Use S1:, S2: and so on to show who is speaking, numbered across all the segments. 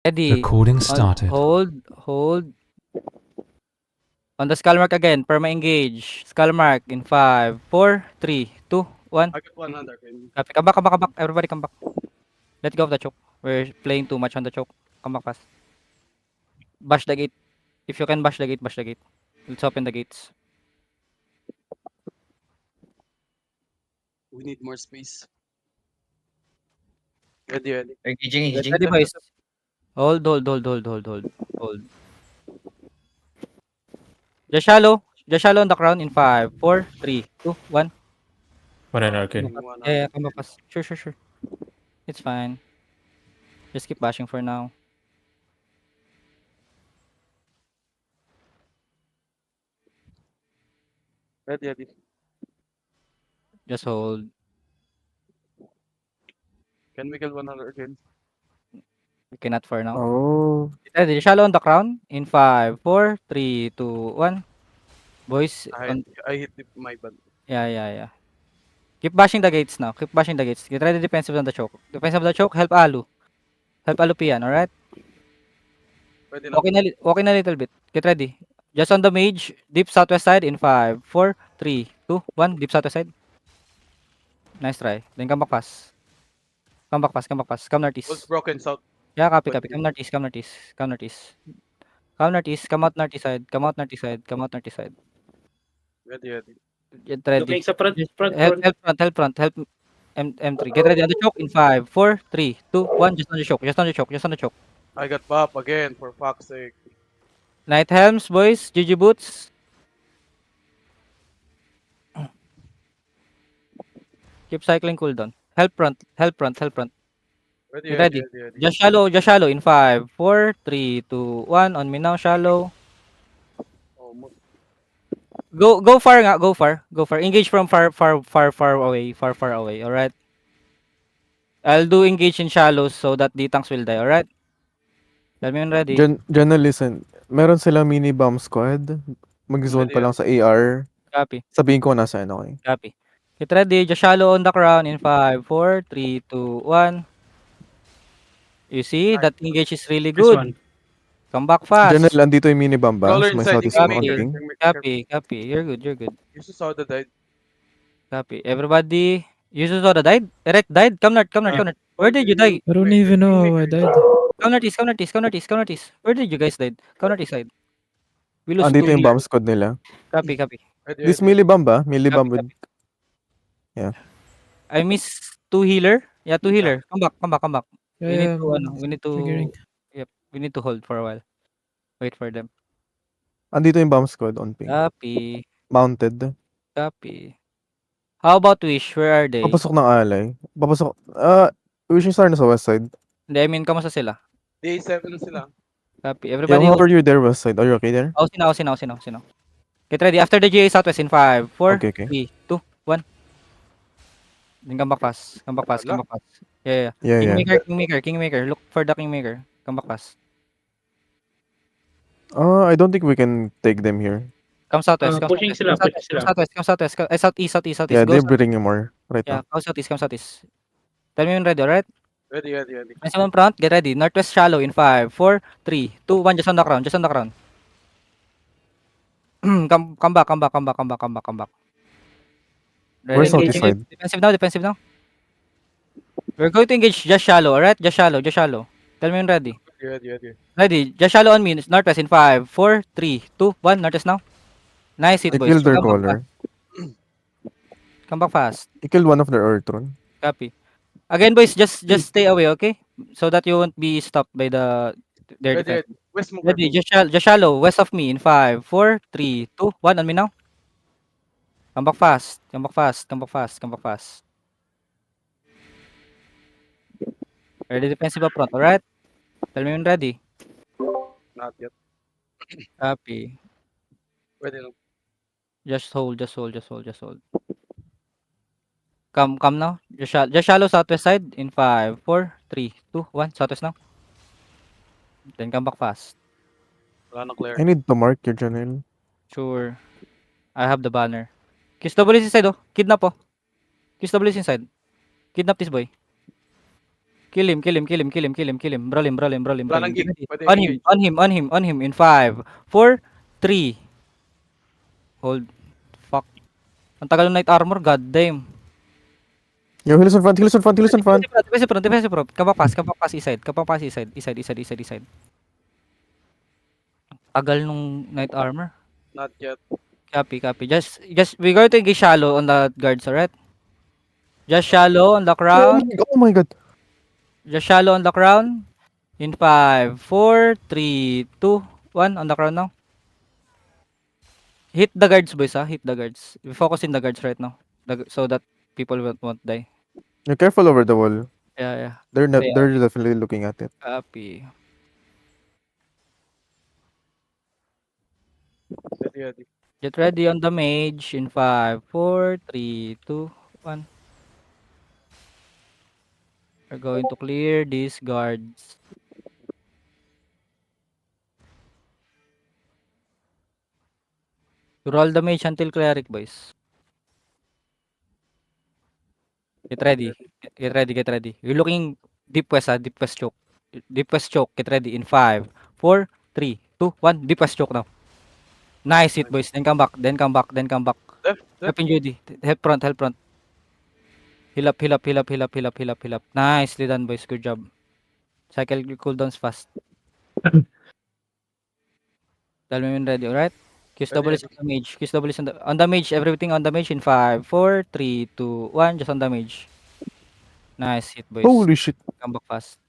S1: Ready.
S2: Recording started.
S1: Hold. On the skull mark again. Perma engage. Skull mark in 5, 4, 3, 2, 1.
S3: I got one under. Can
S1: Copy. Come back, come back, come back. Everybody come back. Let go of the choke. We're playing too much on the choke. Come back fast. Bash the gate. If you can bash the gate, bash the gate. Let's open the gates.
S3: we need more space. Ready, ready.
S4: Engaging,
S1: Get
S4: engaging.
S1: ready, boys. Hold. Just shallow. Just shallow on the crown in 5, 4, 3, 2, 1.
S5: One and
S1: Come
S5: arcane.
S1: back fast.
S3: One
S1: Yeah,
S3: under.
S1: yeah, come back fast. Sure. It's fine. Just keep bashing for now.
S3: Ready, ready.
S1: Just hold.
S3: Can we kill one under again?
S1: We cannot for now.
S6: Oh,
S1: Ready, shallow on the crown in 5, 4, 3, 2, 1. Boys,
S3: I
S1: on,
S3: I hit my button.
S1: yeah. Keep bashing the gates now. Keep bashing the gates. Get ready defensive on the choke. Defensive on the choke, help Alu. Help Alu Pian, alright?
S3: Ready now.
S1: Walk in a little bit. Get ready. Just on the mage, deep southwest side in 5, 4, 3, 2, 1. Deep southwest side. Nice try. Then come back fast. Come back fast. Come
S3: Pulse
S1: northeast.
S3: broken south.
S1: Yeah, copy.
S3: 20.
S1: Come northeast. Come northeast. Come northeast. Come out northeast side. Come out northeast side.
S3: Ready, ready.
S1: Get ready.
S7: Looking sa front,
S1: Just
S7: front,
S1: help,
S7: front.
S1: help M3. Get ready on the choke in 5, 4, 3, 2, 1. Just on the choke. Just on the choke.
S3: I got pop again, for fuck's sake.
S1: Night helms, boys. GG boots. Keep cycling cooldown. Help front.
S3: Ready,
S1: Get
S3: ready,
S1: ready.
S3: ready, ready.
S1: Just shallow in 5, 4, 3, 2, 1. On me now, shallow.
S3: Almost.
S1: Go far nga, go far. Engage from far away, far away. All right. I'll do engage in shallows so that the tanks will die. All right. Tell me when ready.
S6: listen. Meron silang mini bomb squad. Mag-zone
S3: Ready,
S6: pa lang
S3: ready.
S6: sa AR.
S1: Copy.
S6: Sabihin ko nasaan, okay?
S1: Copy. Get ready. Just shallow on the crown in 5, 4, 3, 2, 1. You see
S3: Nice.
S1: that engage is really
S7: Nice
S1: good.
S7: one.
S1: Come back
S6: Janelle,
S1: fast.
S6: andito yung mini bomb ba?
S3: Brawler
S6: Sa may
S3: inside,
S6: southeast
S3: Kingmaker.
S1: Copy.
S6: hunting.
S3: Kingmaker.
S1: Copy. You're good.
S3: You saw the died.
S1: Copy. Everybody. You saw the died? Erect died? Come not. Where did you die?
S8: I don't even know how I died.
S1: Come notice. Where did you guys died? Come notice side. We lose two
S6: Andito yung bomb
S1: healers.
S6: squad nila.
S1: Copy.
S3: Ready,
S6: This
S3: ready.
S6: melee bomb ba? Melee
S1: Copy,
S6: bomb with...
S1: copy.
S6: Yeah.
S1: I miss two healer. Yeah, two
S3: Yeah.
S1: healer. Come back. We need
S8: Yeah,
S1: to, we need to,
S8: figuring.
S1: yep, we need to hold for a while. Wait for them.
S6: Andito yung bomb squad on ping.
S1: Copy.
S6: Mounted.
S1: How about Wish? Where are they?
S6: Papasok ng alay. Papasok... Wishing Star na sa west side.
S1: Hindi, I mean, kamusta sila?
S3: Day 7 sila.
S1: Copy.
S6: Yeah,
S1: Everybody
S6: how
S1: hold.
S6: are you there west side? Are you okay there?
S1: Sino. Get ready. After the GA Southwest in 5, 4,
S6: Okay.
S1: 3, 2, 1. Then come back fast.
S3: Wala.
S1: Yeah.
S6: Yeah.
S1: Kingmaker. Look for the Kingmaker. Come back fast.
S6: I don't think we can take them here.
S1: Come southwest.
S7: Pushing sila.
S1: Come southeast. Southeast.
S6: Yeah,
S1: Go
S6: they're
S1: south.
S6: bringing more right
S1: Yeah,
S6: now.
S1: come southeast. Tell me when ready, alright?
S3: Ready.
S1: Nice one front. Get ready. Northwest shallow in 5, 4, 3, 2, 1. Just on the crown. Come back.
S6: Where's
S1: Ready?
S6: southeast side?
S1: Defensive now. We're going to engage just shallow, alright? Just shallow. Tell me when ready.
S3: Ready.
S1: Ready. Just shallow on me. Northwest in 5, 4, 3, 2, 1. Northwest now. Nice hit,
S6: I
S1: boys.
S6: killed their caller.
S1: Come back fast.
S6: I killed one of their Earthron.
S1: Copy. Again, boys, just stay away, okay? So that you won't be stopped by their defense.
S3: Ready. West smoker.
S1: Ready. Just shallow. West of me in 5, 4, 3, 2, 1. On me now. Come back fast. Ready defensive up front, alright? Tell me when ready.
S3: Not yet.
S1: Copy.
S3: Ready now.
S1: Just hold. Come now. Just shallow southwest side in 5, 4, 3, 2, 1. Southwest now. Then come back fast.
S3: Wala na clear.
S6: I need to mark your Janelle.
S1: Sure. I have the banner. Kiss WS inside oh. Kidnap oh. Kiss WS inside. Kidnap this boy. Kill him, kill him, kill him, kill him, kill him, kill him. Brawl him, brawl him, brawl him,
S3: Wala
S1: brawl him.
S3: nang
S1: Get
S3: gig.
S1: ready.
S3: Pwede
S1: On him,
S3: engage.
S1: on him, on him, on him. In 5, 4, 3. Hold. Fuck. Ang tagal ng Knight Armor, god damn.
S6: Yo, heal us in front, heal us in front, heal us in front.
S1: Defensive front, defensive front. Come back pass east side. Come back pass east side. East side, east side, east side, east side. Tagal nung Knight Armor.
S3: Not yet.
S1: Copy, copy. We're going to engage shallow on the guards, alright? Just shallow on the crown.
S6: Oh my god.
S1: Just shallow on the crown. In 5, 4, 3, 2, 1 on the crown now. Hit the guards, boys, ha? Hit the guards. We focus in the guards right now. So that people won't die.
S6: You're careful over the wall.
S1: Yeah, yeah.
S6: They're not,
S1: They are.
S6: they're definitely looking at it.
S1: Copy.
S3: Ready.
S1: Get ready on the mage in 5, 4, 3, 2, 1. We're going to clear these guards. Roll the mage until cleric, boys. Get ready. Get ready, get ready. You're looking deep west, deep west choke. Deep west choke. Get ready in 5, 4, 3, 2, 1. Deep west choke now. Nice hit, boys. Then come back, then come back, then come back.
S3: Left.
S1: Help in Judy. Help front, help front. Heal up, heal up, heal up, heal up, heal up, heal up, heal up. Nicely done, boys. Good job. Cycle cooldowns fast. Tell me when ready, alright? QSW is
S3: Ready.
S1: on the mage. QSW is on the mage. Everything on the mage in 5, 4, 3, 2, 1. Just on the mage. Nice hit, boys.
S6: Holy shit.
S1: Come back fast.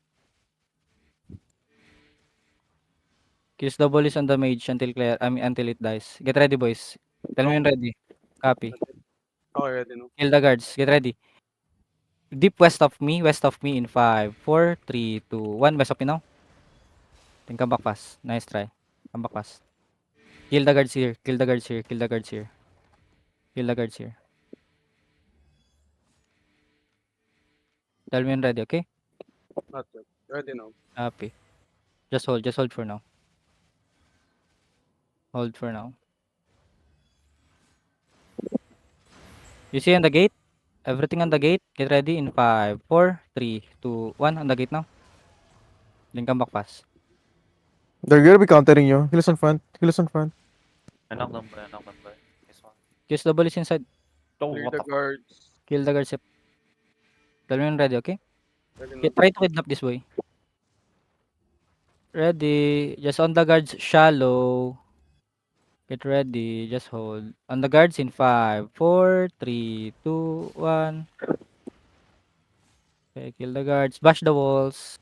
S1: QSW is on the mage until clear. I mean, until it dies. Get ready, boys. Tell me when ready. Copy.
S3: Okay, ready no.
S1: Kill the guards. Get ready. Deep west of me in 5, 4, 3, 2, 1. West of me now. Then come back fast. Nice try. Come back fast. Kill the guards here. Kill the guards here. Kill the guards here. Kill the guards here. Tell me when ready, okay?
S3: Not yet. Ready no.
S1: Copy. Just hold for now. Hold for now. You see on the gate? Everything on the gate. Get ready in 5, 4, 3, 2, 1. On the gate now. Then come back fast.
S6: They're gonna be countering you. Heal us in front, heal us in front.
S2: Knock number. This one.
S1: Kiss double is inside.
S2: Oh,
S3: Clear
S2: what
S3: the
S2: the fuck?
S3: guards.
S1: Kill the guards. Tell me when ready, okay?
S3: Ready no.
S1: Try to kidnap this boy. Ready. Just on the guards shallow. Get ready. Just hold. On the guards in 5, 4, 3, 2, 1. Okay, kill the guards. Bash the walls.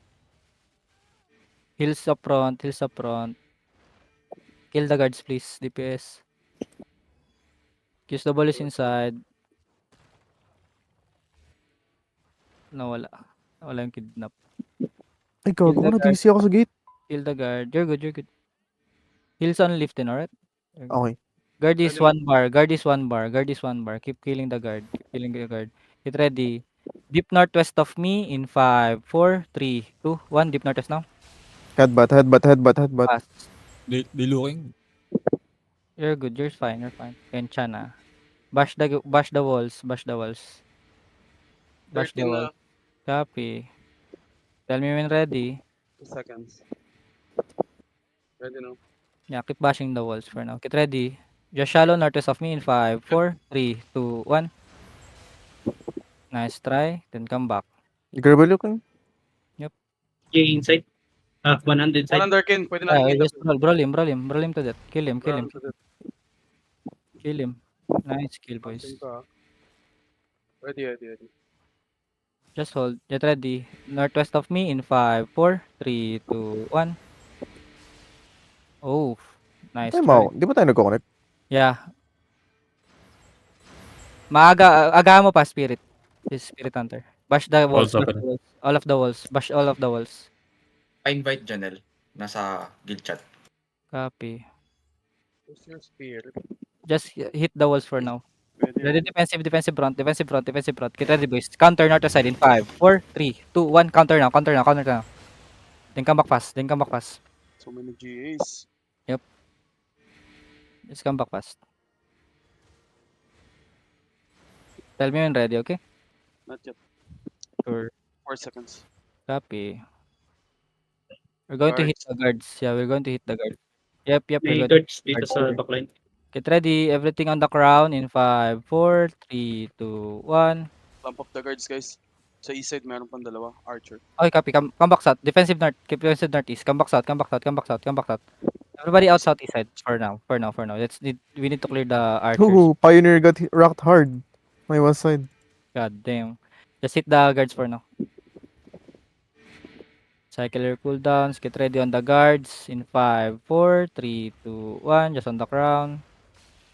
S1: Heals up front. Heals up front. Kill the guards, please. DPS. Kiss the ball is inside. Nawala. Nawala yung kidnap.
S6: Ay, gago.
S1: Kill the guard.
S6: DC ako sa gate.
S1: Kill the guard. You're good, you're good. Heals on lifting, alright? You're good.
S6: Okay.
S1: Guard is
S3: Ready.
S1: 1 bar. Guard is 1 bar. Guard is 1 bar. Keep killing the guard. Keep killing the guard. Get ready. Deep northwest of me in 5, 4, 3, 2, 1. Deep northwest now.
S6: Headbutt, headbutt, headbutt, headbutt.
S1: Pass.
S4: They looking.
S1: You're good. You're fine. You're fine. Kenchana. Bash the walls. Bash the walls. Bash the
S3: 13
S1: walls. Copy. Tell me when ready.
S3: 2 seconds. Ready no.
S1: Yeah, keep bashing the walls for now. Get ready. Just shallow northwest of me in 5, 4, 3, 2, 1. Nice try. Then come back.
S6: You gonna be looking?
S5: J inside. 100
S3: One
S5: side.
S3: underkin. Pwede na.
S1: Yeah, just brawl him to death. Kill him. Kill him. Nice kill, boys.
S3: Ready.
S1: Just hold. Get ready. Northwest of me in 5, 4, 3, 2, 1. Oh, nice
S6: Ay,
S1: try.
S6: Mao. Di ba tayo nagkoconnect?
S1: Yeah. Agahan mo pa, Spirit. This Spirit Hunter. Bash the walls.
S4: Also,
S1: Bash the walls. All of the walls. Bash all of the walls.
S7: I-invite Janelle. Nasa guild chat.
S1: Copy.
S3: Who's your spear?
S1: Just hit the walls for now.
S3: Ready.
S1: Ready, defensive front. Get ready, boys. Counter north side in 5, 4, 3, 2, 1. Counter now. Then come back fast.
S3: So many GAs.
S1: Just come back fast. Tell me when ready, okay?
S3: Not yet.
S1: Sure.
S3: 4 seconds.
S1: Copy. We're going to hit
S3: Guards.
S1: the guards. Yeah, we're going to hit the guards. Yep, we're
S5: May
S1: going to hit
S5: guards
S1: the
S5: dito
S1: guards.
S5: sa backline.
S1: Get ready. Everything on the crown in 5, 4, 3, 2, 1.
S3: Bump up the guards, guys. Sa east side, meron pang dalawa. Archer.
S1: Okay, copy. Come back south. Defensive north. Keep defensive northeast. Come back south. Come back south. Come back south. Come back south. Everybody out southeast side for now. For now. For now. We need to clear the archers.
S6: Ooh, Pioneer got rocked hard. My one side.
S1: God damn. Just hit the guards for now. Cycle your cooldowns. Get ready on the guards in 5, 4, 3, 2, 1. Just on the crown.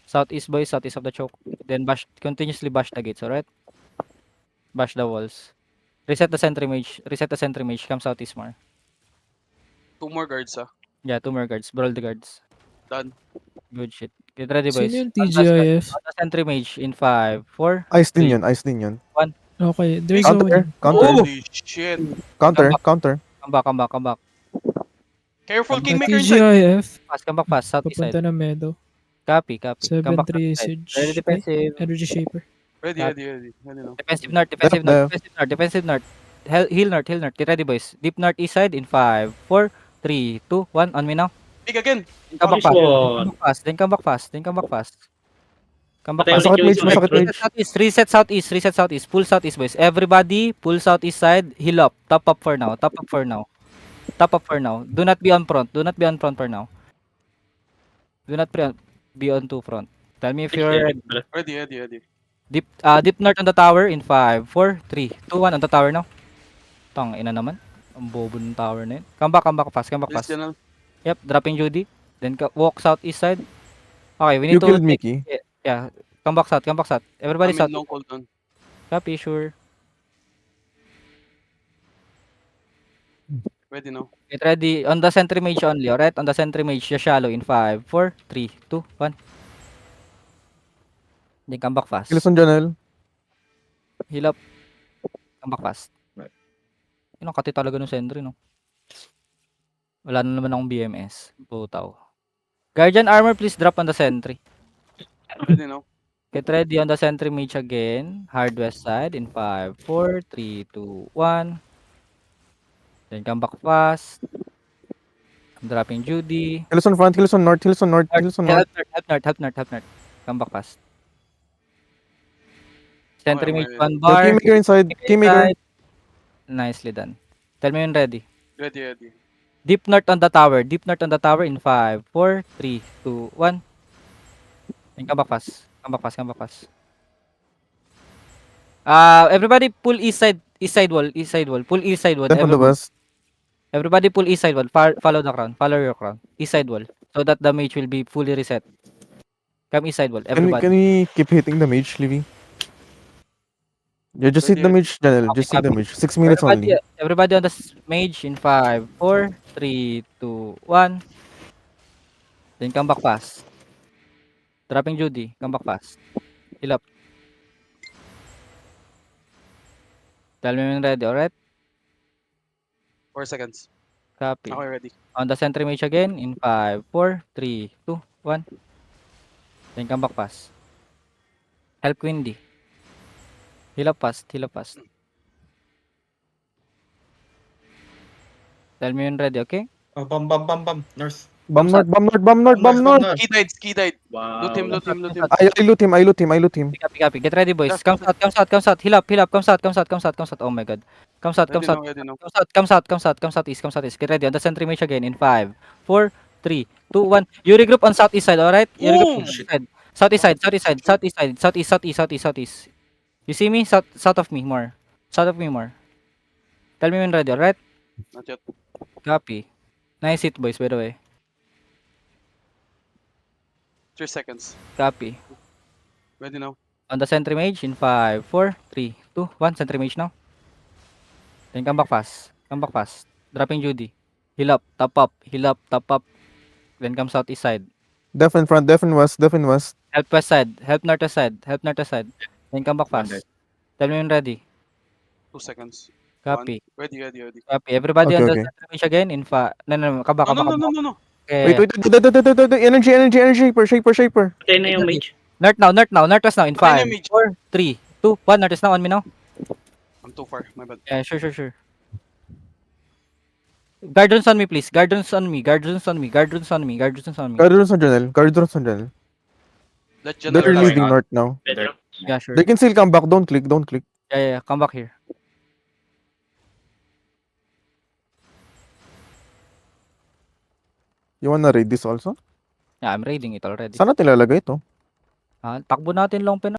S1: Southeast boys, southeast of the choke. Then continuously bash the gates, alright? Bash the walls. Reset the sentry mage. Reset the sentry mage. Come southeast more.
S3: 2 more guards, ah.
S1: Yeah, 2 more guards. Brawl the guards.
S3: Done.
S1: Good shit. Get ready boys.
S8: Sino yung
S1: On
S8: TGIF?
S1: the sentry mage in 5, 4.
S6: Ice din
S1: 3.
S6: yun, ice din yun.
S8: Okay, there's
S6: Counter,
S8: no...
S6: counter,
S3: Holy shit.
S6: counter,
S1: Come back.
S6: counter.
S1: Come back, come back, come back.
S3: Careful,
S1: Come
S3: Kingmaker inside.
S8: TGIF,
S1: Fast, come back fast. Southeast side.
S8: papunta na Meadow.
S1: Copy, copy. Come back
S8: 7-3
S1: southeast side.
S8: Siege.
S1: Ready defensive.
S8: Energy Shaper.
S3: Ready,
S1: Got-
S3: ready, ready. Ready now.
S1: Defensive north, defensive north,
S6: Def.
S1: defensive north, defensive north. Heal north, heal north. Get ready boys. Deep north east side in 5, 4, 3, 2, 1. On me now.
S3: Big again.
S1: Come back
S5: Nice
S1: fast.
S5: one.
S1: Come back fast. Then come back fast. Then come back fast. Come back
S5: Patay
S1: fast.
S5: ulit
S6: Masakit
S5: yung
S6: mage,
S5: isang
S6: masakit
S5: recruit.
S6: mage.
S1: Reset southeast, reset southeast, reset southeast. Pull southeast boys. Everybody pull southeast side. Heal up. Top up for now. Top up for now. Top up for now. Do not be on front. Do not be on front for now. Do not be on two front. Tell me if you're ready.
S3: Ready, ready, ready.
S1: Deep north on the tower in 5, 4, 3, 2, 1 on the tower now. Tang ina naman. Ang bobo ng tower na yun. Come back fast, come back
S3: Please,
S1: fast.
S3: General.
S1: Yep, dropping Judy. Then walk southeast side. Okay, we need
S6: You
S1: to
S6: killed
S1: take-
S6: Mickey.
S1: Yeah, come back south, come back south. Everybody
S3: I'm
S1: south.
S3: in long cooldown.
S1: Copy, sure.
S3: Ready now.
S1: Get ready. On the sentry mage only, alright? On the sentry mage, just shallow in 5, 4, 3, 2, 1. Then come back fast.
S6: Kilos on Janelle.
S1: Heal up. Come back fast.
S7: Right.
S1: Yun ang kati talaga ng sentry, no? Wala na naman akong BMS. Putaw. Guardian armor, please drop on the sentry.
S3: Ready now.
S1: Get ready on the sentry mage again. Hard west side in 5, 4, 3, 2, 1. Then come back fast. I'm dropping Judy.
S6: Kilos on front, kilos on north, kilos on north, kilos on north.
S1: Help north. Come back fast. Sentry
S3: Okay,
S1: mage
S3: okay.
S1: 1
S6: The
S1: bar.
S6: Kingmaker inside, Kingmaker.
S1: Side. Nicely done. Tell me when ready.
S3: Ready, ready.
S1: Deep north on the tower. Deep north on the tower in 5, 4, 3, 2, 1. And come back fast. Come back fast. Everybody pull east side wall. Pull east side wall.
S6: Def on the west.
S1: Everybody pull east side wall. Follow the crown. Follow your crown. East side wall. So that the mage will be fully reset. Come east side wall. Everybody.
S6: Can we keep hitting the mage, Livy? Yeah, just hit the mage, Janelle. Just hit the mage. 6 minutes only.
S1: Everybody on the mage in 5, 4, 3, 2, 1. Then come back fast. Dropping Judy. Come back fast. Heal up. Tell me when ready, alright?
S3: 4 seconds.
S1: Copy.
S3: Okay, ready.
S1: On the sentry mage again in 5, 4, 3, 2, 1. Then come back fast. Help Quindy. Heal up fast. Tell me when ready, okay?
S7: Oh, bam. North.
S6: Bomb north, bomb north, bomb north, bomb north.
S3: Ski died.
S5: Wow.
S3: Loot him.
S6: I loot him.
S1: Copy. Get ready, boys. Come south. Heal up. Come south. Oh my god. Come south.
S3: Ready now.
S1: Come southeast. Get ready. On the sentry mage again in 5, 4, 3, 2, 1. You regroup on southeast side, alright? You regroup on southeast side. Southeast. You see me? South of me more. Tell me when ready, alright?
S3: Not yet.
S1: Copy. Nice hit, boys, by the way.
S3: 3 seconds.
S1: Copy.
S3: Ready now.
S1: On the sentry mage in 5, 4, 3, 2, 1. Sentry mage now. Then come back fast. Dropping Judy. Heal up, top up. Then come southeast side.
S6: Def in front, def in west.
S1: Help west side. Help north side. Then come back fast.
S7: Okay.
S1: Tell me when ready.
S3: 2 seconds.
S1: Copy.
S3: Ready.
S1: Copy. Everybody on the
S6: Okay.
S1: sentry mage again in 5. No. Come back.
S3: No.
S1: Okay.
S6: Wait. Energy, shaper.
S5: Patay na yung mage.
S1: North now. Northwest now in
S3: Patay na
S1: 5,
S3: mage.
S1: 4, 3, 2, 1. Northwest now on me now.
S3: I'm too far. My bad.
S1: Yeah, sure. Guardians on me, please. Guardians on me. Guardians on me. Guardians on me. Guardians on me.
S6: Guard runes on Janelle. Guard runes on Janelle.
S3: Let
S6: They're
S3: Janelle
S6: leaving
S3: die.
S6: north now.
S5: Bedrock.
S1: Yeah, sure.
S6: They can still come back. Don't click. Don't click.
S1: Yeah. Come back here.
S6: You wanna raid this also?
S1: Yeah, I'm raiding it already.
S6: Saan natin lalagay ito?
S1: Takbo natin long pen